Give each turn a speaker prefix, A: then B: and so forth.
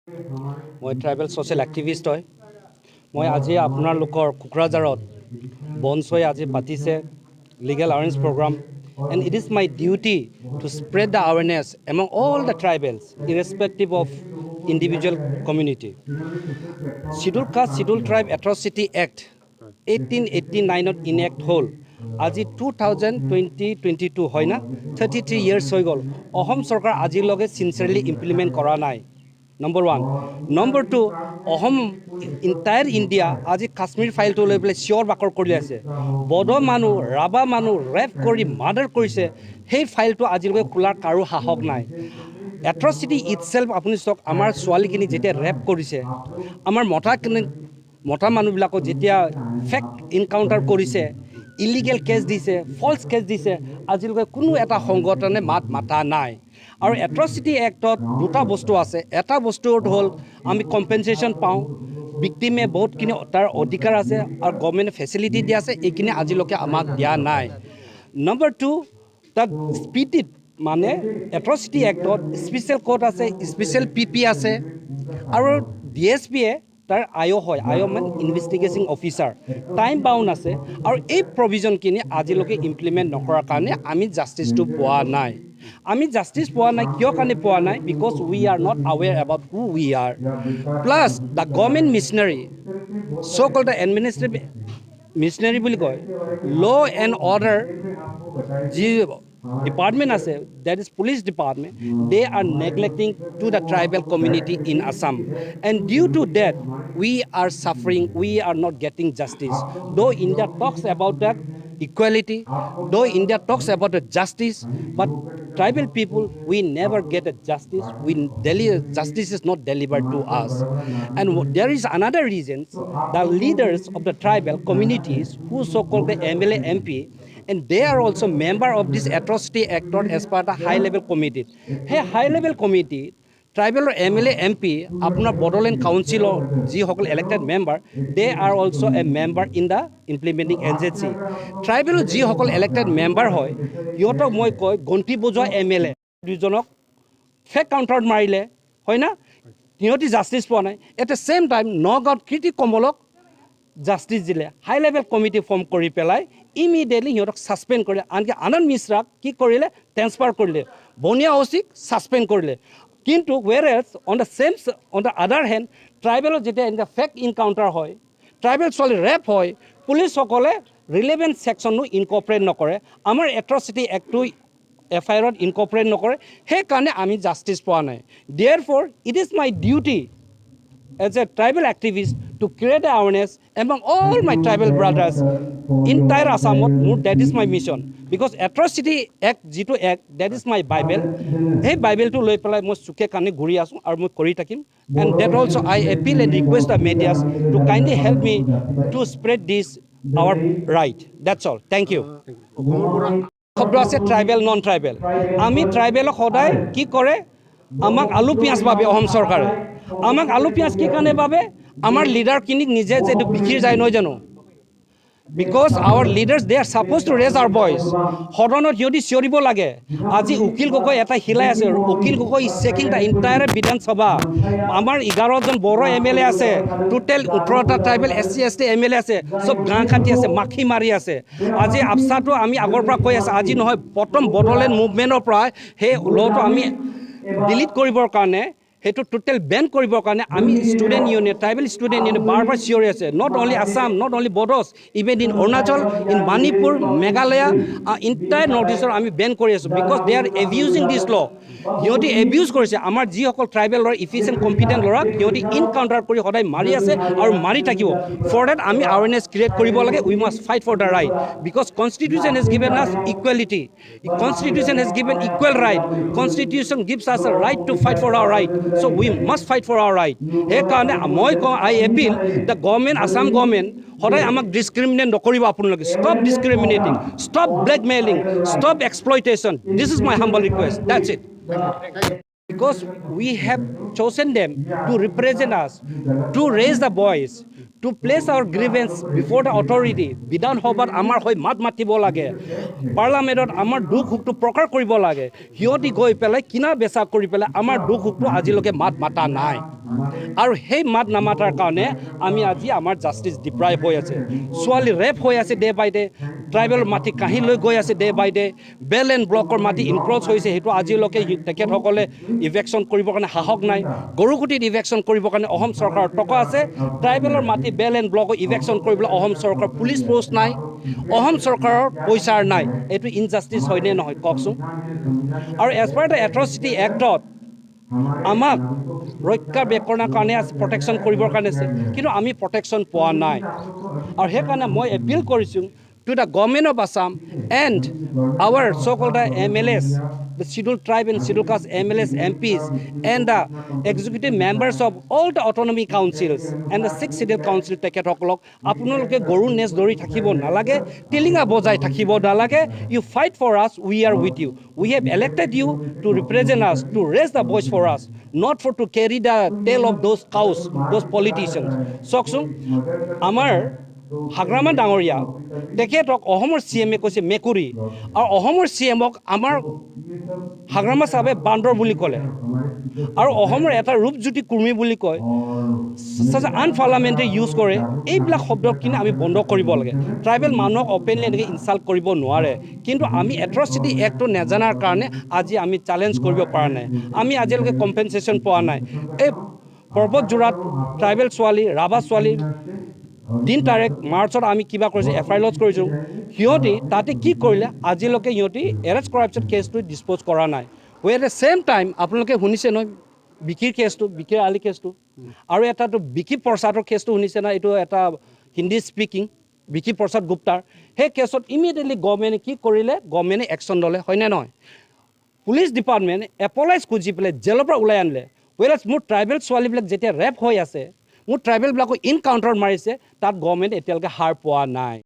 A: মই tribal social activist হয়। মই আজি আপোনালোকৰ কোকৰাঝাৰত বনচৈ আজি পাতিছে legal awareness program and it is my duty to spread the awareness among all the tribals irrespective of individual community. Schedule caste schedule tribe atrocity act 1889 enact হ'ল। আজি 2022 হয় না, 33 ইয়াৰ্ছ হৈ গ'ল। অসম চৰকাৰ আজিলৈকে চিনচিয়াৰলি ইমপ্লিমেণ্ট কৰা নাই। নম্বৰ 1 নম্বৰ 2 অসম ইণ্টায়াৰ ইণ্ডিয়া আজি কাশ্মীৰ ফাইলটো লৈ পেলাই চিঞৰ বাকৰ কৰি আছে। বড়ো মানুহ ৰাভা মানুহ ৰেপ কৰি মাৰ্ডাৰ কৰিছে, সেই ফাইলটো আজিলৈকে খোলাৰ কাৰো সাহস নাই। এট্ৰচিটি ইটছেল্ফ আপুনি চাওক, আমাৰ ছোৱালীখিনিক যেতিয়া ৰেপ কৰিছে, আমাৰ মতা মানুহবিলাকক যেতিয়া ফেক ইনকাউণ্টাৰ কৰিছে, ইলিগেল কেছ দিছে, ফল্ছ কেছ দিছে, আজিলৈকে কোনো এটা সংগঠনে মাত মাতা নাই। আৰু এট্ৰচিটি এক্টত দুটা বস্তু আছে। এটা বস্তু হ'ল আমি কম্পেনচেশ্যন পাওঁ, ভিক্টিমে বহুতখিনি তাৰ অধিকাৰ আছে আৰু গভৰ্ণমেণ্টে ফেচিলিটি দিয়া আছে, এইখিনি আজিলৈকে আমাক দিয়া নাই। নম্বৰ 2 তাত স্পিটিত মানে এট্ৰচিটি এক্টত স্পেচিয়েল কোৰ্ট আছে, স্পেচিয়েল PP আছে আৰু DSPয়ে তাৰ আয়ো হয়। আয়ো মানে ইনভেষ্টিগেশ্যন অফিচাৰ, টাইম বাউণ্ড আছে। আৰু এই প্ৰভিজনখিনি আজিলৈকে ইমপ্লিমেণ্ট নকৰাৰ কাৰণে আমি জাষ্টিছটো পোৱা নাই। আমি জাষ্টিছ পোৱা নাই কিয় কাৰণে পোৱা নাই? Because we are not aware about who we are. Plus the government machinery so' called the administrative machinery বুলি কয়, ল' এণ্ড অৰ্ডাৰ যি ডিপাৰ্টমেণ্ট আছে, that is police department, they are neglecting to the tribal community in Assam, and due to that we are suffering, we are not getting justice. Though India talks about that equality, though India talks about the justice, but tribal people, we never get a justice. Justice is not delivered to us. And there is another reason, the leaders of the tribal communities who so-called the MLA MP, and they are also member of this atrocity act as part of high level committee. Hey, high level committee tribal MLA MP আপোনাৰ বড়োলেণ্ড কাউন্সিলৰ যিসকল elected member, they are also a member in the implementing agency. Tribal যিসকল elected member হয়, সিহঁতক মই কয় গণ্টি বজোৱা MLA দুজনক fake কাউণ্টাৰত মাৰিলে হয় না, সিহঁতি জাষ্টিছ পোৱা নাই। এট দ্য ছেম টাইম নগাঁৱত কৃতি কমলক জাষ্টিছ দিলে, হাই লেভেল কমিটি ফৰ্ম কৰি পেলাই ইমিডিয়েটলি সিহঁতক ছাছপেণ্ড কৰিলে। আনকি আনন্দ মিশ্ৰাক কি কৰিলে? ট্ৰেন্সফাৰ কৰিলে। বনিয়া OCক ছাছপেণ্ড কৰিলে। কিন্তু whereas on the other hand, ট্ৰাইবেলত যেতিয়া এনেকুৱা ফেক ইনকাউণ্টাৰ হয়, ট্ৰাইবেল ছোৱালী ৰেপ হয়, পুলিচসকলে ৰিলেভেণ্ট ছেকশ্যনো ইনকৰ্পৰেট নকৰে, আমাৰ এট্ৰচিটি এক্টটো FIRত ইনকৰ্পৰেট নকৰে, সেইকাৰণে আমি জাষ্টিছ পোৱা নাই। Therefore, it is my duty as a tribal activist to create awareness among all my tribal brothers entire Assam. That is my mission, because atrocity act jitu act, that is my Bible. Hey, Bible to loi pelai moi suke kane ghuri asu aru moi kori thakim, and that also I appeal and request the medias to kindly help me to spread this our right. That's all. Thank you. শব্দ আছে tribal non tribal. আমি ট্ৰাইবেলক সদায় কি কৰে? আমাক আলু পিঁয়াজ বাবে অসম চৰকাৰে আমাক আলু পিঁয়াজ কি কাৰণে বাবে? আমাৰ লিডাৰখিনিক নিজে যিটো বিখি যায় নহয় জানো? Because our leaders they are suppose to raise our voice. সদনত সিহঁতি চিঞৰিব লাগে। আজি উকিল গগৈ এটা হিলাই আছে, উকিল Gogoi is checking the entire Bidhan Sabha. আমাৰ 11জন বড়ো MLA আছে, টোটেল 18টা ট্ৰাইবেল SC ST MLA আছে, চব গাঁ কাটি আছে, মাখি মাৰি আছে। আজি আফচাটো আমি আগৰ পৰা কৈ আছে, আজি নহয় প্ৰথম বড়োলেণ্ড মুভমেণ্টৰ পৰা সেই ল'টো আমি ডিলিট কৰিবৰ কাৰণে, সেইটো টোটেল বেন কৰিবৰ কাৰণে আমি student union, tribal student union বাৰ বাৰ চিঞৰি আছে। Not only Assam, not only Bodos, even in Arunachal, in Manipur, Meghalaya, entire north ইষ্টৰ আমি বেন কৰি আছোঁ। Because they are abusing this law'. সিহঁতি এবিউজ কৰিছে আমাৰ যিসকল ট্ৰাইবেল ল'ৰা, ইফিচিয়েণ্ট কম্পিটেণ্ট ল'ৰাক সিহঁতি ইনকাউণ্টাৰ কৰি সদায় মাৰি আছে আৰু মাৰি থাকিব। ফৰ ডেট আমি আৱেৰনেছ ক্ৰিয়েট কৰিব লাগে। We must fight for the right, because constitution has given us equality, constitution has given equal right, constitution gives us a right to fight for our right. So we must fight for our right. সেইকাৰণে মই কওঁ, I appeal the government, Assam government, সদায় আমাক discriminate নকৰিব আপোনালোকে। Stop discriminating, stop blackmailing, stop exploitation. This is my humble request. That's it. because we have chosen them to represent us, to raise the voice, to place our grievance before the authority. Bidhan Bhavat amar hoi mat matibo lage, parliamentot amar dukh hukto prokar koribo lage. Hioti goi pelai kina besa kori pelai amar dukh hukto ajiloke mat mata nai. আৰু সেই মাত নামাতাৰ কাৰণে আমি আজি আমাৰ justice deprive হৈ আছে। ছোৱালী ৰেপ হৈ আছে ডে বাই ডে, ট্ৰাইবেল মাটি কাঢ়ি লৈ গৈ আছে day by day, belt and ব্লকৰ মাটি ইনক্ৰ'চ হৈছে, সেইটো আজিলৈকে তেখেতসকলে ইভেকশ্যন কৰিবৰ কাৰণে সাহস নাই। গৰুকুটিত ইভেকশ্যন কৰিবৰ কাৰণে অসম চৰকাৰৰ টকা আছে, ট্ৰাইবেলৰ মাটি বেল এণ্ড ব্লকক ইভেকশ্যন কৰিবলৈ অসম চৰকাৰৰ পুলিচ ফ'ৰ্চ নাই, অসম চৰকাৰৰ পইচাৰ নাই। এইটো ইনজাষ্টিছ হয়নে নহয় কওকচোন? আৰু এজ পাৰ দ্য এট্ৰচিটি এক্টত আমাক ৰক্ষাবেক্ষণৰ কাৰণে প্ৰটেকশ্যন কৰিবৰ কাৰণে আছে, কিন্তু আমি প্ৰটেকশ্যন পোৱা নাই। আৰু সেইকাৰণে মই এপিল কৰিছোঁ to the government of Assam and our so-called MLAs, the scheduled tribe and scheduled caste MLAs, MPs, and the executive members of all the autonomy councils and the 6 scheduled council তেখেতসকলক আপোনালোকে গৰু নেজ ধৰি থাকিব নালাগে, টিলিঙা বজাই থাকিব নালাগে। You fight for us, we are with you. We have elected you to represent us, to raise the voice for us, not for to carry the tail of those cows, those politicians. চাওকচোন, আমাৰ হাগ্ৰামা ডাঙৰীয়া তেখেতক অসমৰ CM-এ কৈছে মেকুৰী, আৰু অসমৰ CM-ক আমাৰ হাগ্ৰামা চাহাবে বান্দৰ বুলি ক'লে, আৰু অসমৰ এটা ৰূপজ্যোতি কুৰ্মী বুলি কয়, আনপাৰ্লামেণ্টাৰী ইউজ কৰে। এইবিলাক শব্দখিনি আমি বন্ধ কৰিব লাগে। ট্ৰাইবেল মানুহক অপেনলি এনেকৈ ইনচাল্ট কৰিব নোৱাৰে, কিন্তু আমি এট্ৰচিটি এক্টটো নাজানাৰ কাৰণে আজি আমি চেলেঞ্জ কৰিব পৰা নাই। আমি আজিলৈকে কম্পেনচেশ্যন পোৱা নাই। এই পৰ্বতজোৰাত ট্ৰাইবেল ছোৱালী, ৰাভা ছোৱালী 3 তাৰিখ মাৰ্চত আমি কিবা কৰিছোঁ, FIR লঞ্চ কৰিছোঁ। সিহঁতি তাতে কি কৰিলে আজিলৈকে সিহঁতি এৰেষ্ট কৰাপশ্যন কেছটো ডিছপ'জ কৰা নাই। এট দ্য ছেইম টাইম আপোনালোকে শুনিছে নহয় বিকিৰ কেছটো, বিকিৰ আলি কেছটো, আৰু এটাটো বিকি প্ৰসাদৰ কেছটো শুনিছে না, এইটো এটা হিন্দী স্পিকিং বিকি প্ৰসাদ গুপ্তাৰ। সেই কেছত ইমিডিয়েটলি গভৰ্ণমেণ্টে কি কৰিলে, গভৰ্ণমেণ্টে একশ্যন ল'লে, হয়নে নহয়? পুলিচ ডিপাৰ্টমেণ্টে এপলাইজ খুজি পেলাই জেলৰ পৰা ওলাই আনিলে। মোৰ ট্ৰাইবেল ছোৱালীবিলাক যেতিয়া ৰেপ হৈ আছে, মোৰ ট্ৰাইবেলবিলাকক ইনকাউণ্টাৰত মাৰিছে, তাত গভৰ্ণমেণ্ট এতিয়ালৈকে হাৰ পোৱা নাই।